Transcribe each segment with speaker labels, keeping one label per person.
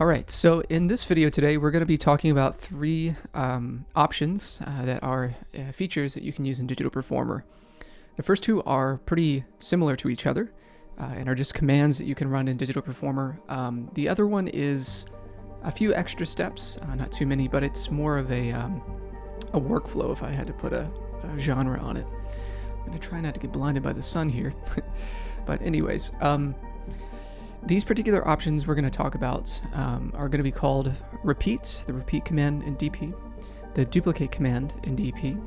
Speaker 1: All right, so in this video today, we're going to be talking about three options that are features that you can use in Digital Performer. The first two are pretty similar to each other and are just commands that you can run in Digital Performer. The other one is a few extra steps, not too many, but it's more of a workflow if I had to put a genre on it. I'm going to try not to get blinded by the sun here. But anyways, these particular options we're going to talk about are going to be called repeat, the repeat command in DP, the duplicate command in DP,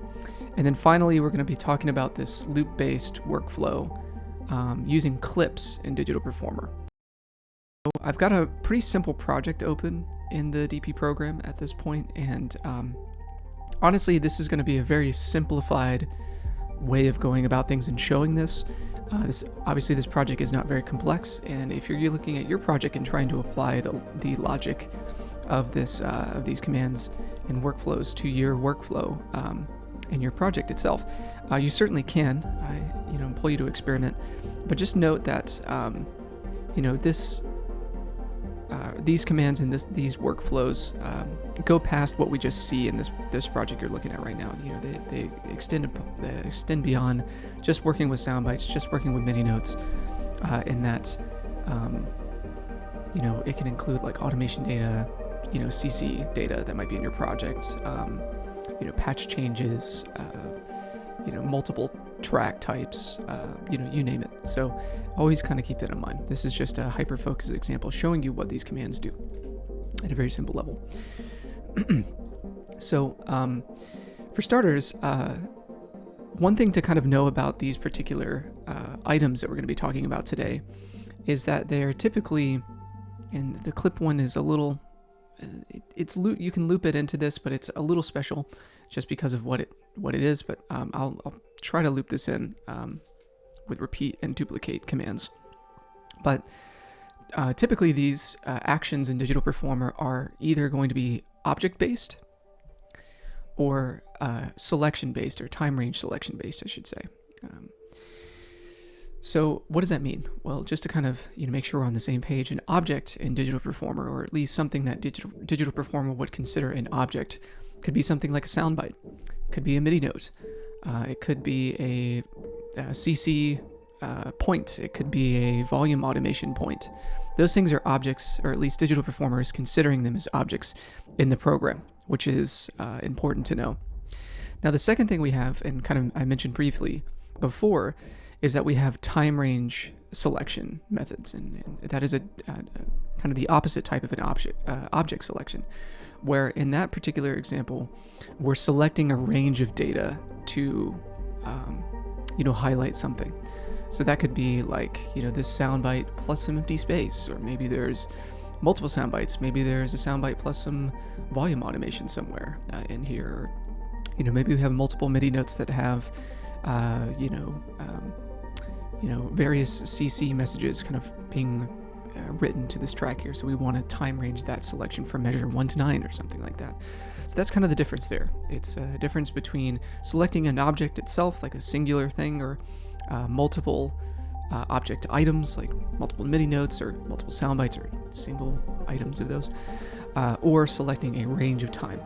Speaker 1: and then finally we're going to be talking about this loop-based workflow using clips in Digital Performer. So I've got a pretty simple project open in the DP program at this point, and honestly this is going to be a very simplified way of going about things and showing this. Obviously this project is not very complex, and if you're looking at your project and trying to apply the logic of these commands and workflows to your workflow in your project itself, you certainly can. I implore you to experiment, but just note that these commands and these workflows go past what we just see in this project you're looking at right now. They extend beyond just working with sound bites, just working with MIDI notes, in that it can include like automation data, CC data that might be in your project, patch changes, multiple track types, you name it. So always kind of keep that in mind. This is just a hyper-focused example showing you what these commands do at a very simple level. So for starters, one thing to kind of know about these particular items that we're going to be talking about today is that they're typically, and the clip one is a little, you can loop it into this, but it's a little special just because of what it is, but I'll try to loop this in with repeat and duplicate commands. But typically these actions in Digital Performer are either going to be object-based or selection-based, or time range selection-based, I should say. So what does that mean? Well, just to kind of make sure we're on the same page, an object in Digital Performer, or at least something that Digital Performer would consider an object, could be something like a soundbite, could be a MIDI note, it could be a CC point, it could be a volume automation point. Those things are objects, or at least Digital Performer is considering them as objects in the program, which is important to know. Now the second thing we have, and kind of I mentioned briefly before, is that we have time range selection methods, and that is a kind of the opposite type of an object selection, where in that particular example, we're selecting a range of data to, highlight something. So that could be like, this soundbite plus some empty space, or maybe there's multiple sound bites. Maybe there's a soundbite plus some volume automation somewhere in here. Maybe we have multiple MIDI notes that have, various CC messages kind of being written to this track here. So we want to time range that selection from measure 1 to 9 or something like that. So that's kind of the difference there. It's a difference between selecting an object itself, like a singular thing, or multiple object items, like multiple MIDI notes or multiple sound bites or single items of those, or selecting a range of time.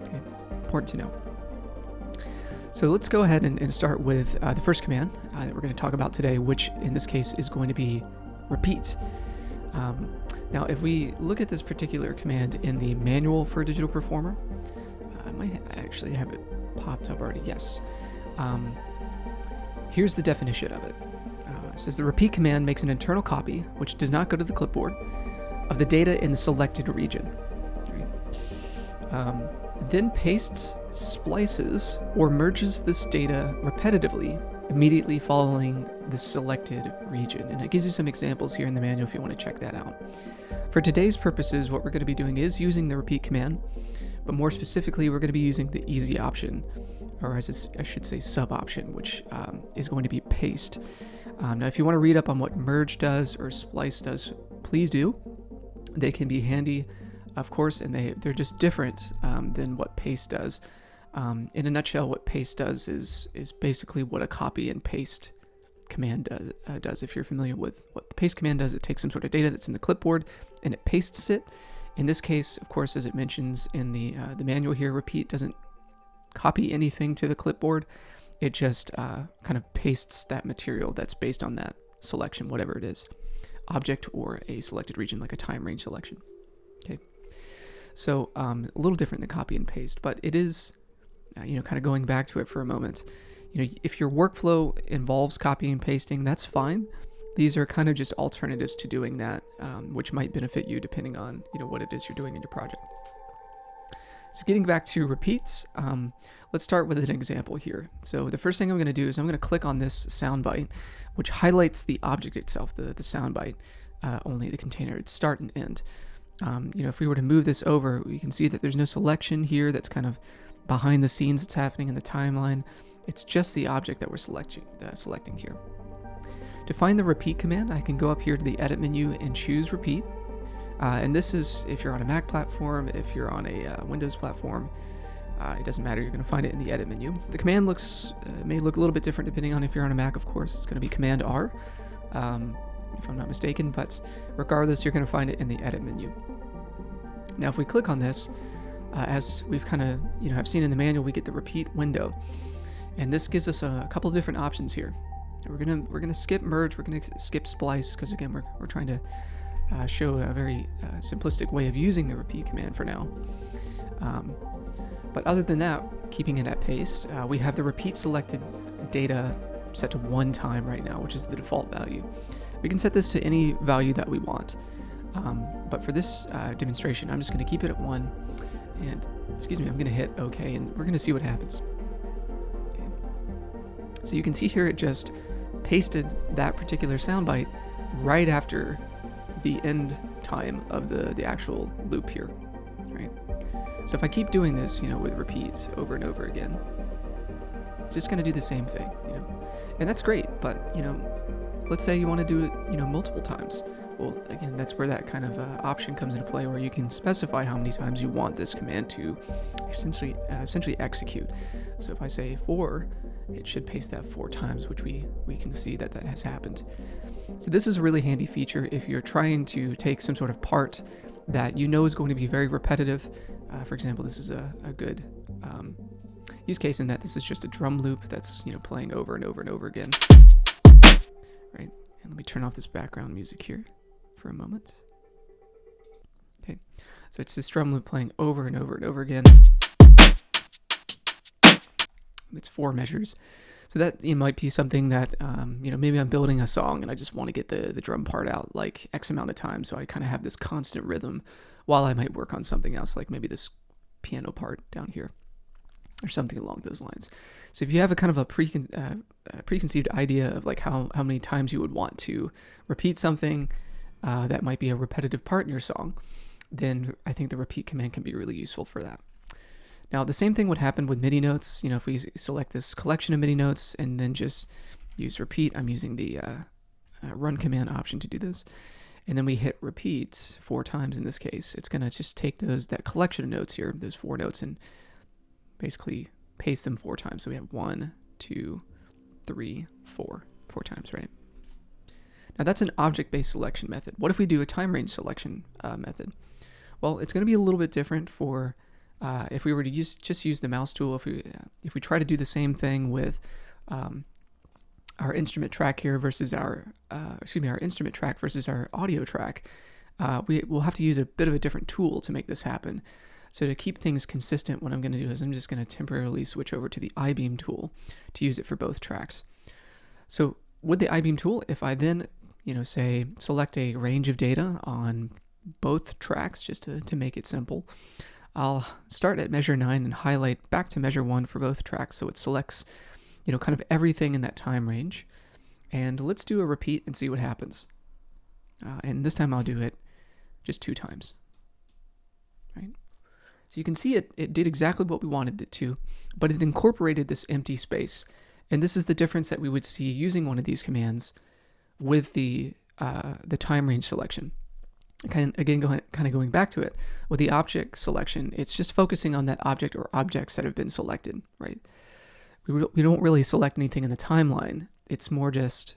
Speaker 1: Okay? Important to know. So let's go ahead and start with the first command that we're going to talk about today, which in this case is going to be repeat. Now, if we look at this particular command in the manual for Digital Performer, I might actually have it popped up already. Yes. Here's the definition of it. It says the repeat command makes an internal copy, which does not go to the clipboard, of the data in the selected region. Right? Then pastes, splices, or merges this data repetitively immediately following the selected region. And it gives you some examples here in the manual if you want to check that out. For today's purposes, what we're going to be doing is using the repeat command, but more specifically, we're going to be using the easy option, or as I should say, sub option, which is going to be paste. Now, if you want to read up on what merge does or splice does, please do. They can be handy, of course, and they're just different than what paste does. In a nutshell, what paste does is basically what a copy and paste command does. If you're familiar with what the paste command does, it takes some sort of data that's in the clipboard and it pastes it In this case, of course, as it mentions in the manual here, repeat doesn't copy anything to the clipboard. It just kind of pastes that material that's based on that selection, whatever it is, object or a selected region, like a time range selection. Okay, so a little different than copy and paste, but it is, kind of going back to it for a moment. If your workflow involves copying and pasting, that's fine. These are kind of just alternatives to doing that, which might benefit you depending on what it is you're doing in your project. So getting back to repeats, let's start with an example here. So the first thing I'm going to do is I'm going to click on this soundbite, which highlights the object itself, the soundbite, only the container, its start and end. If we were to move this over, we can see that there's no selection here that's kind of behind the scenes that's happening in the timeline. It's just the object that we're selecting here. To find the repeat command, I can go up here to the edit menu and choose repeat. And this is if you're on a Mac platform, if you're on a Windows platform, it doesn't matter, you're going to find it in the edit menu. The command may look a little bit different depending on if you're on a Mac, of course. It's going to be Command R, if I'm not mistaken, but regardless, you're going to find it in the edit menu. Now, if we click on this, as we've kind of have seen in the manual, we get the repeat window, and this gives us a couple of different options here. We're gonna skip merge, we're gonna skip splice, because again we're trying to show a very simplistic way of using the repeat command for now. But other than that, keeping it at paste, we have the repeat selected data set to 1 time right now, which is the default value. We can set this to any value that we want, but for this demonstration, I'm just going to keep it at 1, and I'm going to hit OK, and we're going to see what happens. Okay. So you can see here it just pasted that particular soundbite right after the end time of the actual loop here, right? So if I keep doing this, with repeats over and over again, it's just going to do the same thing, and that's great. But let's say you want to do it, multiple times. Well, again, that's where that kind of option comes into play, where you can specify how many times you want this command to essentially execute. So if I say 4, it should paste that 4 times, which we can see that has happened. So this is a really handy feature if you're trying to take some sort of part that is going to be very repetitive. For example, this is a good use case in that this is just a drum loop that's playing over and over and over again. Right, and let me turn off this background music here for a moment. Okay, so it's this drum loop playing over and over and over again. It's 4 measures. So that might be something that, maybe I'm building a song and I just want to get the drum part out like X amount of time. So I kind of have this constant rhythm while I might work on something else, like maybe this piano part down here or something along those lines. So if you have a kind of a preconceived idea of like how many times you would want to repeat something that might be a repetitive part in your song, then I think the repeat command can be really useful for that. Now, the same thing would happen with MIDI notes. If we select this collection of MIDI notes and then just use repeat, I'm using the run command option to do this. And then we hit repeat 4 times in this case. It's going to just take that collection of notes here, those 4 notes, and basically paste them 4 times. So we have 1, 2, 3, 4 times, right? Now that's an object-based selection method. What if we do a time range selection method? Well, it's going to be a little bit different for if we were to just use the mouse tool. If we try to do the same thing with our instrument track here versus our instrument track versus our audio track, we'll have to use a bit of a different tool to make this happen. So to keep things consistent, what I'm going to do is I'm just going to temporarily switch over to the I-beam tool to use it for both tracks. So with the I-beam tool, if I then, say select a range of data on both tracks, just to make it simple, I'll start at measure 9 and highlight back to measure 1 for both tracks. So it selects, kind of everything in that time range. And let's do a repeat and see what happens. And this time I'll do it just 2 times. Right? So you can see it did exactly what we wanted it to, but it incorporated this empty space. And this is the difference that we would see using one of these commands with the time range selection. Again, kind of going back to it, with the object selection, it's just focusing on that object or objects that have been selected, right? We don't really select anything in the timeline. It's more just,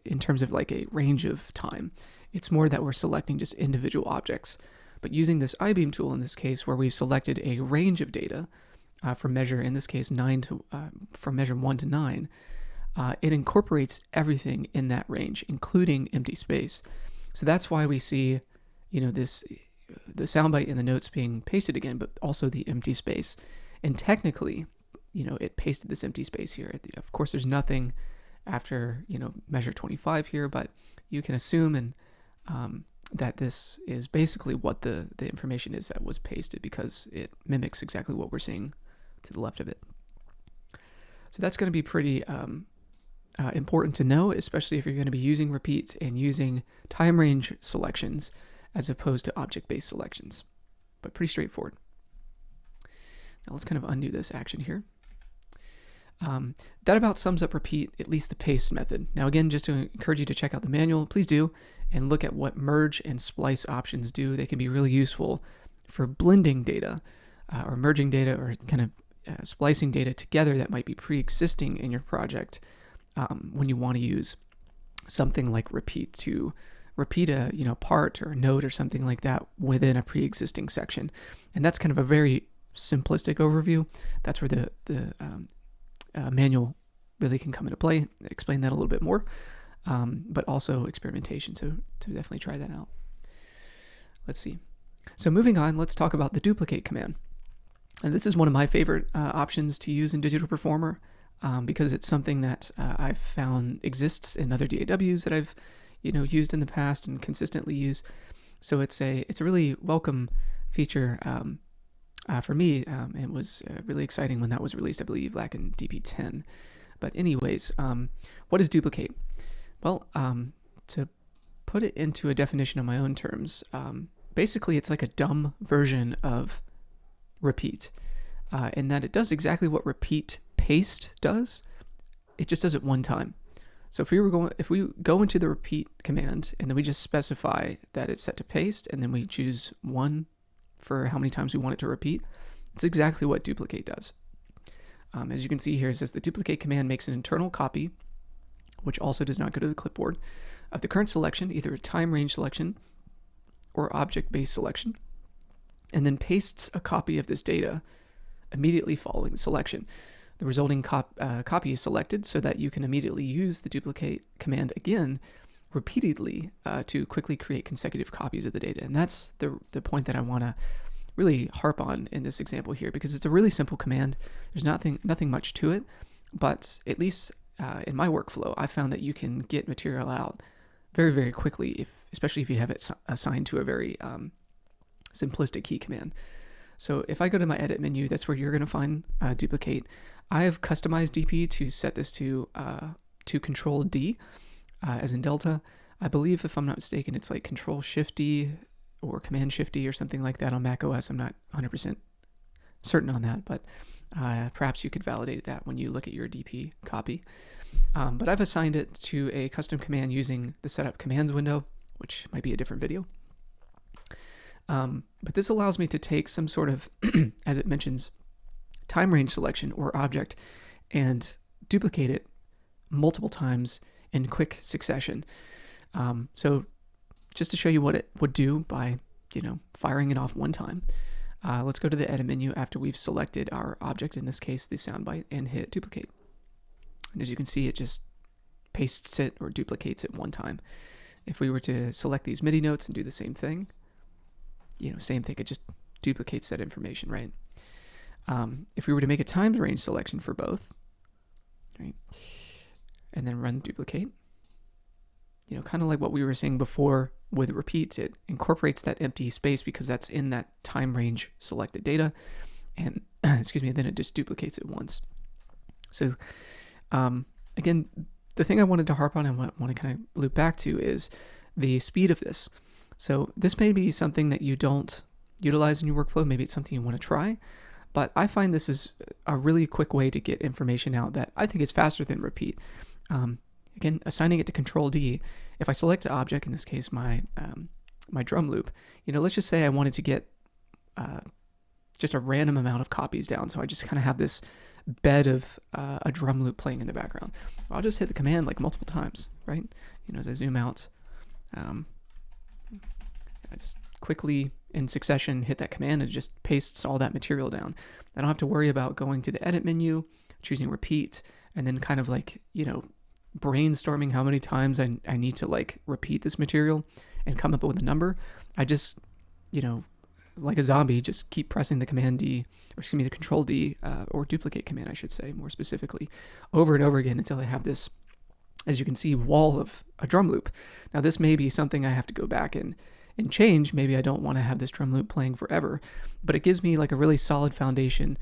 Speaker 1: in terms of like a range of time, it's more that we're selecting just individual objects. But using this I-beam tool in this case, where we've selected a range of data from measure, in this case, from measure 1 to 9, it incorporates everything in that range, including empty space. So that's why we see, the soundbite and the notes being pasted again, but also the empty space. And technically, it pasted this empty space here. Of course, there's nothing after, measure 25 here, but you can assume that this is basically what the information is that was pasted, because it mimics exactly what we're seeing to the left of it. So that's going to be pretty important to know, especially if you're going to be using repeats and using time range selections as opposed to object-based selections, but pretty straightforward. Now let's kind of undo this action here. That about sums up repeat, at least the paste method. Now again, just to encourage you to check out the manual, please do, and look at what merge and splice options do. They can be really useful for blending data or merging data, or kind of splicing data together that might be pre-existing in your project when you want to use something like repeat to repeat a part or a note or something like that within a pre-existing section. And that's kind of a very simplistic overview. That's where the manual really can come into play. Explain that a little bit more, but also experimentation. So to definitely try that out. Let's see. So moving on, let's talk about the duplicate command. And this is one of my favorite options to use in Digital Performer because it's something that I've found exists in other DAWs that I've used in the past and consistently use. So it's a really welcome feature for me. It was really exciting when that was released, I believe, back in DP10. But anyways, what is duplicate? Well, to put it into a definition of my own terms, basically it's like a dumb version of repeat, in that it does exactly what repeat paste does. It just does it one time. So if we go into the repeat command and then we just specify that it's set to paste, and then we choose 1 for how many times we want it to repeat, it's exactly what duplicate does. As you can see here, it says the duplicate command makes an internal copy, which also does not go to the clipboard, of the current selection, either a time range selection or object-based selection, and then pastes a copy of this data immediately following the selection. The resulting copy is selected so that you can immediately use the duplicate command again repeatedly to quickly create consecutive copies of the data. And that's the point that I want to really harp on in this example here, because it's a really simple command. There's nothing much to it, but at least in my workflow, I found that you can get material out very, very quickly, especially if you have it assigned to a very simplistic key command. So if I go to my edit menu, that's where you're going to find duplicate. I have customized DP to set this to Control D, as in Delta. I believe, if I'm not mistaken, it's like Control Shift D or Command Shift D or something like that on Mac OS. I'm not 100% certain on that, but perhaps you could validate that when you look at your DP copy. But I've assigned it to a custom command using the Setup Commands window, which might be a different video. But this allows me to take some sort of, as it mentions, time range selection or object and duplicate it multiple times in quick succession. So just to show you what it would do by, firing it off one time, let's go to the edit menu after we've selected our object, in this case, the soundbite, and hit duplicate. And as you can see, it just pastes it or duplicates it one time. If we were to select these MIDI notes and do the same thing, same thing, it just duplicates that information, right? If we were to make a time range selection for both, right, and then run duplicate, kind of like what we were saying before with repeats, it incorporates that empty space because that's in that time range selected data, and then it just duplicates it once. So again, the thing I wanted to harp on and want to kind of loop back to is the speed of this. So this may be something that you don't utilize in your workflow. Maybe it's something you want to try, but I find this is a really quick way to get information out that I think is faster than repeat. Again, assigning it to Control D, if I select an object, in this case my drum loop, let's just say I wanted to get just a random amount of copies down. So I just kind of have this bed of a drum loop playing in the background. I'll just hit the command like multiple times, right? As I zoom out, I just quickly in succession, hit that command, and it just pastes all that material down. I don't have to worry about going to the edit menu, choosing repeat, and then kind of like, brainstorming how many times I need to like repeat this material and come up with a number. I just, like a zombie, just keep pressing the the control D, or duplicate command, I should say, more specifically, over and over again until I have this, as you can see, wall of a drum loop. Now this may be something I have to go back and change. Maybe I don't want to have this drum loop playing forever, but it gives me like a really solid foundation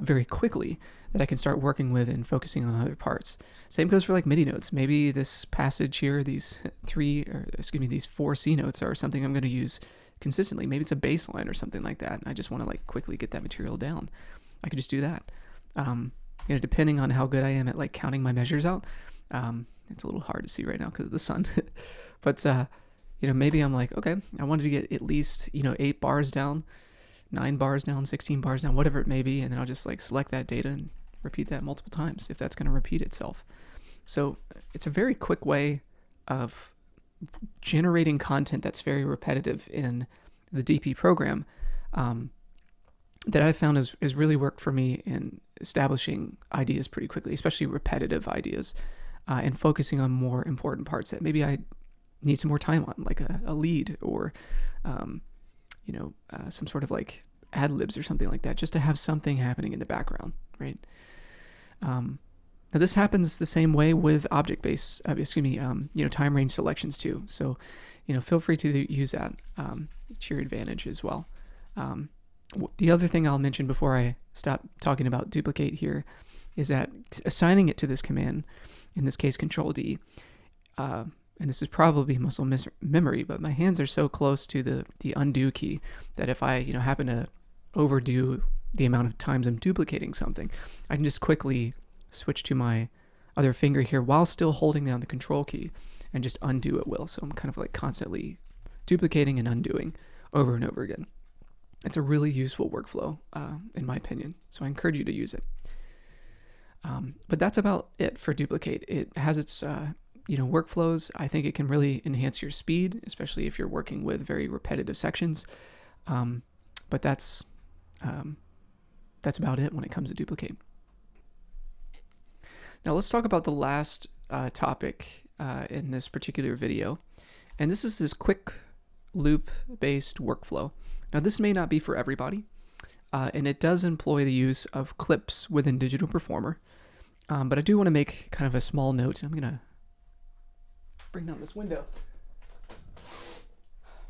Speaker 1: very quickly that I can start working with and focusing on other parts. Same goes for like MIDI notes. Maybe this passage here, these 4 C notes are something I'm going to use consistently. Maybe it's a bass line or something like that, and I just want to like quickly get that material down. I could just do that. Depending on how good I am at like counting my measures out. It's a little hard to see right now because of the sun, but maybe I'm like, okay, I wanted to get at least 8 bars down, 9 bars down, 16 bars down, whatever it may be, and then I'll just like select that data and repeat that multiple times if that's going to repeat itself. So it's a very quick way of generating content that's very repetitive in the DP program, that I found has really worked for me in establishing ideas pretty quickly, especially repetitive ideas, and focusing on more important parts that maybe I need some more time on, like a lead or, some sort of like ad libs or something like that, just to have something happening in the background, right? Now this happens the same way with object-based, time range selections too. So, feel free to use that to your advantage as well. The other thing I'll mention before I stop talking about duplicate here is that assigning it to this command, in this case Control D, and this is probably muscle memory, but my hands are so close to the undo key that if I happen to overdo the amount of times I'm duplicating something, I can just quickly switch to my other finger here while still holding down the control key and just undo at will. So I'm kind of like constantly duplicating and undoing over and over again. It's a really useful workflow, in my opinion, so I encourage you to use it. But that's about it for duplicate. It has its workflows. I think it can really enhance your speed, especially if you're working with very repetitive sections. But that's about it when it comes to duplicate. Now let's talk about the last topic in this particular video, and this is this quick loop-based workflow. Now this may not be for everybody, and it does employ the use of clips within Digital Performer, but I do want to make kind of a small note. I'm going to bring down this window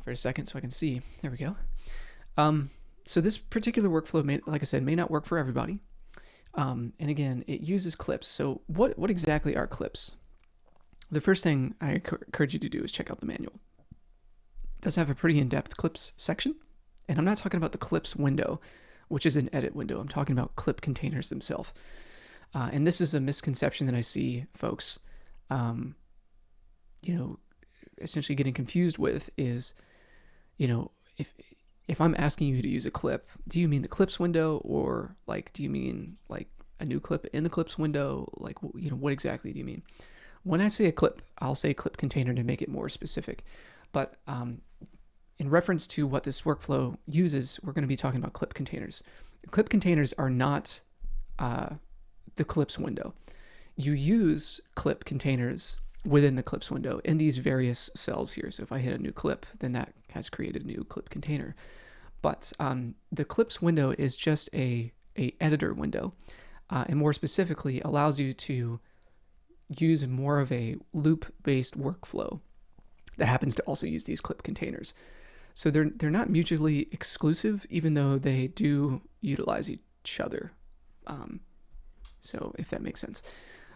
Speaker 1: for a second so I can see. There we go. So this particular workflow, like I said, may not work for everybody. And again, it uses clips. So what exactly are clips? The first thing I encourage you to do is check out the manual. It does have a pretty in-depth clips section. And I'm not talking about the clips window, which is an edit window. I'm talking about clip containers themselves. And this is a misconception that I see folks, essentially getting confused with is, if I'm asking you to use a clip, do you mean the clips window, or like, do you mean like a new clip in the clips window? Like, what exactly do you mean? When I say a clip, I'll say clip container to make it more specific. But in reference to what this workflow uses, we're going to be talking about clip containers. Clip containers are not the clips window. You use clip containers within the clips window in these various cells here. So if I hit a new clip, then that has created a new clip container. But the clips window is just a editor window, and more specifically allows you to use more of a loop-based workflow that happens to also use these clip containers. So they're not mutually exclusive, even though they do utilize each other. So if that makes sense.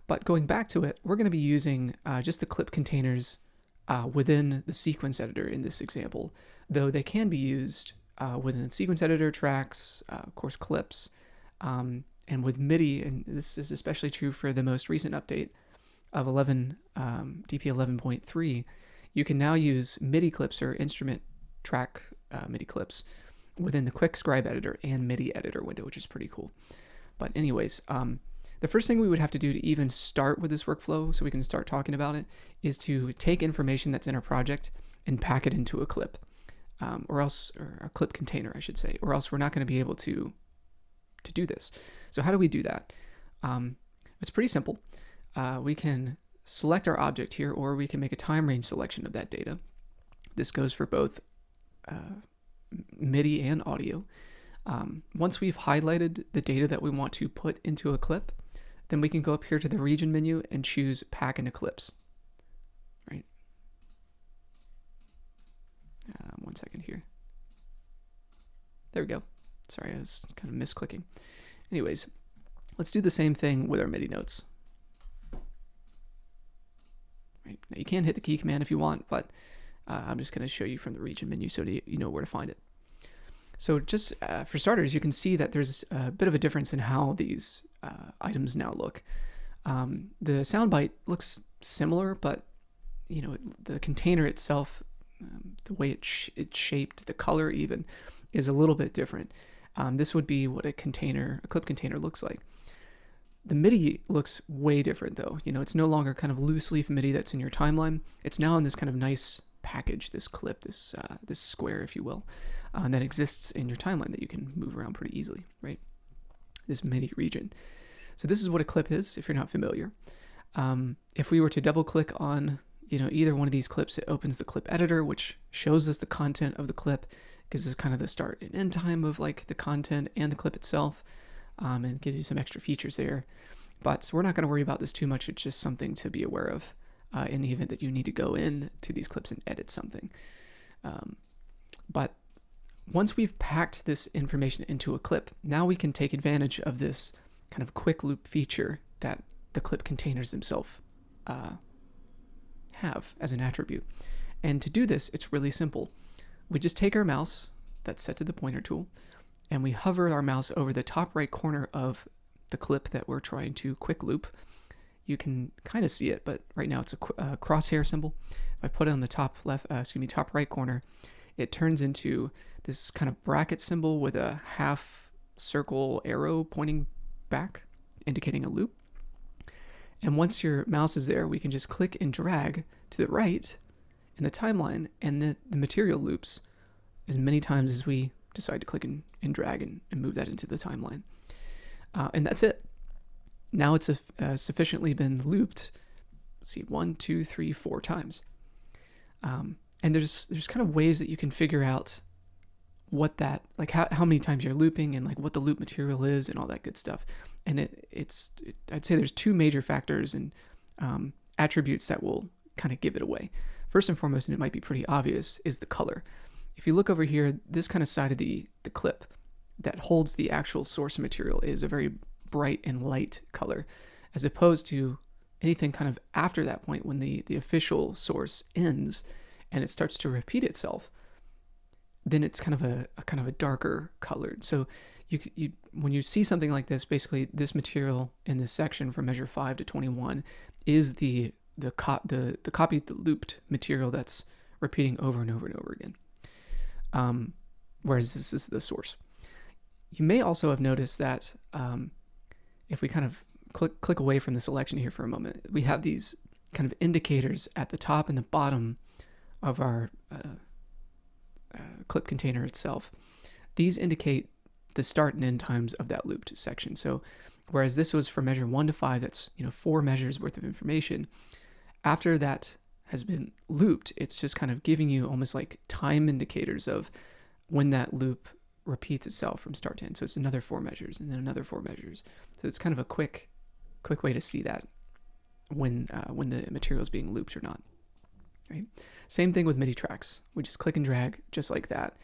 Speaker 1: But going back to it, we're going to be using just the clip containers within the sequence editor in this example, though they can be used within the sequence editor, tracks, of course, clips, and with MIDI, and this is especially true for the most recent update of DP 11.3, you can now use MIDI clips or instrument track MIDI clips within the quick scribe editor and MIDI editor window, which is pretty cool. But anyways, the first thing we would have to do to even start with this workflow, so we can start talking about it, is to take information that's in our project and pack it into a clip. or a clip container, I should say, or else we're not going to be able to do this. So how do we do that? It's pretty simple. We can select our object here, or we can make a time range selection of that data. This goes for both MIDI and audio. Once we've highlighted the data that we want to put into a clip, then we can go up here to the region menu and choose pack into clips. Right. 1 second here. There we go. Sorry, I was kind of misclicking. Anyways, let's do the same thing with our MIDI notes. Right. Now you can hit the key command if you want, but I'm just going to show you from the region menu so you know where to find it. So just for starters, you can see that there's a bit of a difference in how these items now look. The soundbite looks similar, but the container itself, the way it's shaped, the color even, is a little bit different. This would be what a clip container looks like. The MIDI looks way different though. It's no longer kind of loose leaf MIDI that's in your timeline. It's now in this kind of nice package, this clip, this square, if you will, that exists in your timeline that you can move around pretty easily, right? This MIDI region. So this is what a clip is, if you're not familiar. If we were to double click on either one of these clips, it opens the clip editor, which shows us the content of the clip, gives us kind of the start and end time of like the content and the clip itself, and gives you some extra features there. But we're not going to worry about this too much. It's just something to be aware of in the event that you need to go in to these clips and edit something. But once we've packed this information into a clip, now we can take advantage of this kind of quick loop feature that the clip containers themselves have as an attribute. And to do this, it's really simple. We just take our mouse that's set to the pointer tool, and we hover our mouse over the top right corner of the clip that we're trying to quick loop. You can kind of see it, but right now it's a crosshair symbol. If I put it on the top right corner, it turns into this kind of bracket symbol with a half circle arrow pointing back, indicating a loop. And once your mouse is there, we can just click and drag to the right in the timeline, and the material loops as many times as we decide to click and drag and move that into the timeline. And that's it. Now it's sufficiently been looped. Let's see, 1, 2, 3, 4 times. And there's kind of ways that you can figure out what that, like how many times you're looping and like what the loop material is and all that good stuff. And I'd say there's 2 major factors and attributes that will kind of give it away. First and foremost, and it might be pretty obvious, is the color. If you look over here, this kind of side of the clip that holds the actual source material is a very bright and light color, as opposed to anything kind of after that point when the official source ends and it starts to repeat itself. Then it's kind of a darker colored. So you when you see something like this, basically this material in this section from measure 5 to 21 is the copy, the looped material that's repeating over and over and over again. Whereas this is the source. You may also have noticed that if we kind of click away from the selection here for a moment, we have these kind of indicators at the top and the bottom of our clip container itself. These indicate the start and end times of that looped section. So whereas this was for measure 1 to 5, that's 4 measures worth of information. After that has been looped, it's just kind of giving you almost like time indicators of when that loop repeats itself from start to end. So it's another 4 measures and then another 4 measures. So it's kind of a quick way to see that when the material is being looped or not. Right? Same thing with MIDI tracks. We just click and drag just like that,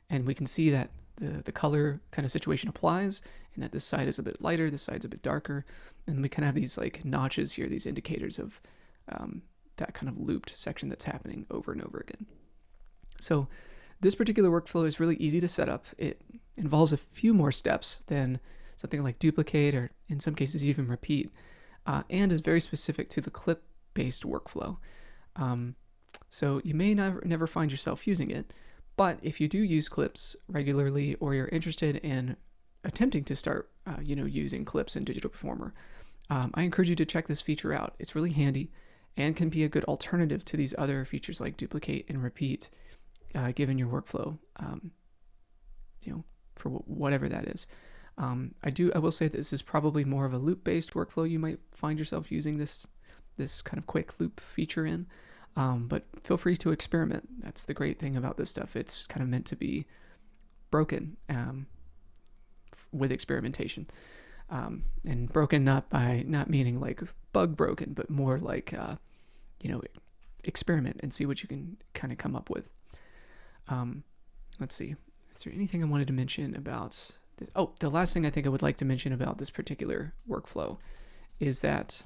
Speaker 1: and we can see that the color kind of situation applies, and that this side is a bit lighter, this side's a bit darker, and we kind of have these like notches here, these indicators of that kind of looped section that's happening over and over again. So this particular workflow is really easy to set up. It involves a few more steps than something like duplicate or in some cases even repeat, and is very specific to the clip-based workflow. So you may never find yourself using it, but if you do use clips regularly, or you're interested in attempting to start using clips in Digital Performer, I encourage you to check this feature out. It's really handy and can be a good alternative to these other features like duplicate and repeat, given your workflow, for whatever that is. I will say that this is probably more of a loop-based workflow. You might find yourself using this kind of quick loop feature in, but feel free to experiment. That's the great thing about this stuff. It's kind of meant to be broken with experimentation, and broken not meaning like bug broken, but more like experiment and see what you can kind of come up with. Let's see. Is there anything I wanted to mention about this? Oh, the last thing I think I would like to mention about this particular workflow is that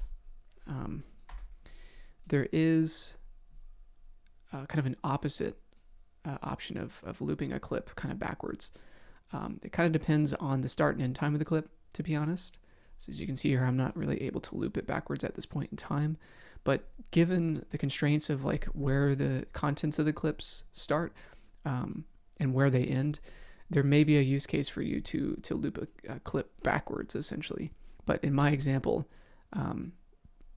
Speaker 1: there is kind of an opposite option of looping a clip kind of backwards. It kind of depends on the start and end time of the clip, to be honest. So as you can see here, I'm not really able to loop it backwards at this point in time. But given the constraints of like where the contents of the clips start and where they end, there may be a use case for you to loop a clip backwards, essentially. But in my example, and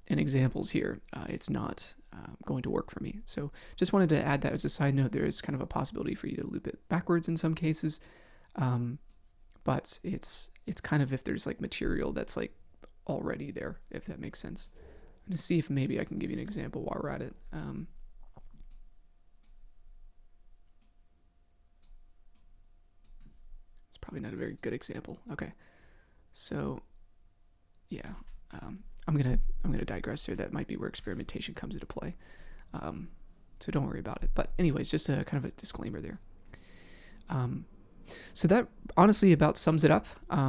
Speaker 1: examples here, it's not going to work for me. So just wanted to add that as a side note. There is kind of a possibility for you to loop it backwards in some cases, but it's kind of if there's like material that's like already there, if that makes sense. I'm gonna see if maybe I can give you an example while we're at it. It's probably not a very good example. Okay, so yeah, I'm gonna digress here. That might be where experimentation comes into play. So don't worry about it. But anyways, just a kind of a disclaimer there. So that honestly about sums it up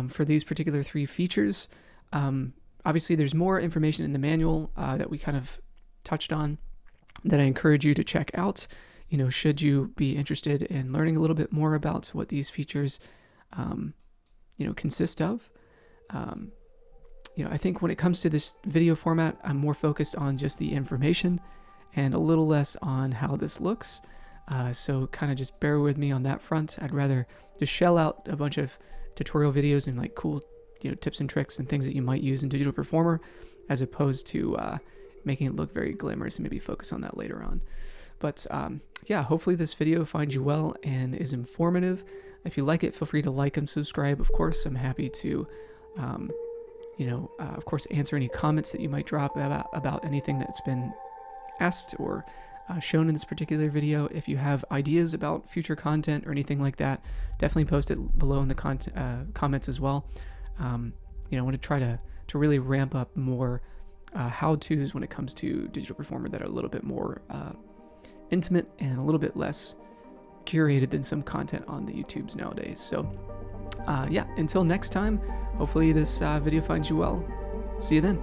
Speaker 1: for these particular 3 features. Obviously, there's more information in the manual that we kind of touched on that I encourage you to check out. Should you be interested in learning a little bit more about what these features, consist of. I think when it comes to this video format, I'm more focused on just the information and a little less on how this looks. So kind of just bear with me on that front. I'd rather just shell out a bunch of tutorial videos and like cool tips and tricks and things that you might use in Digital Performer, as opposed to making it look very glamorous, and maybe focus on that later on. But yeah, hopefully this video finds you well and is informative. If you like it, feel free to like and subscribe. Of course, I'm happy to, of course, answer any comments that you might drop about anything that's been asked or shown in this particular video. If you have ideas about future content or anything like that, definitely post it below in the comments as well. I want to try to really ramp up more how-tos when it comes to Digital Performer that are a little bit more intimate and a little bit less curated than some content on the YouTubes nowadays. So yeah, until next time, hopefully this video finds you well. See you then.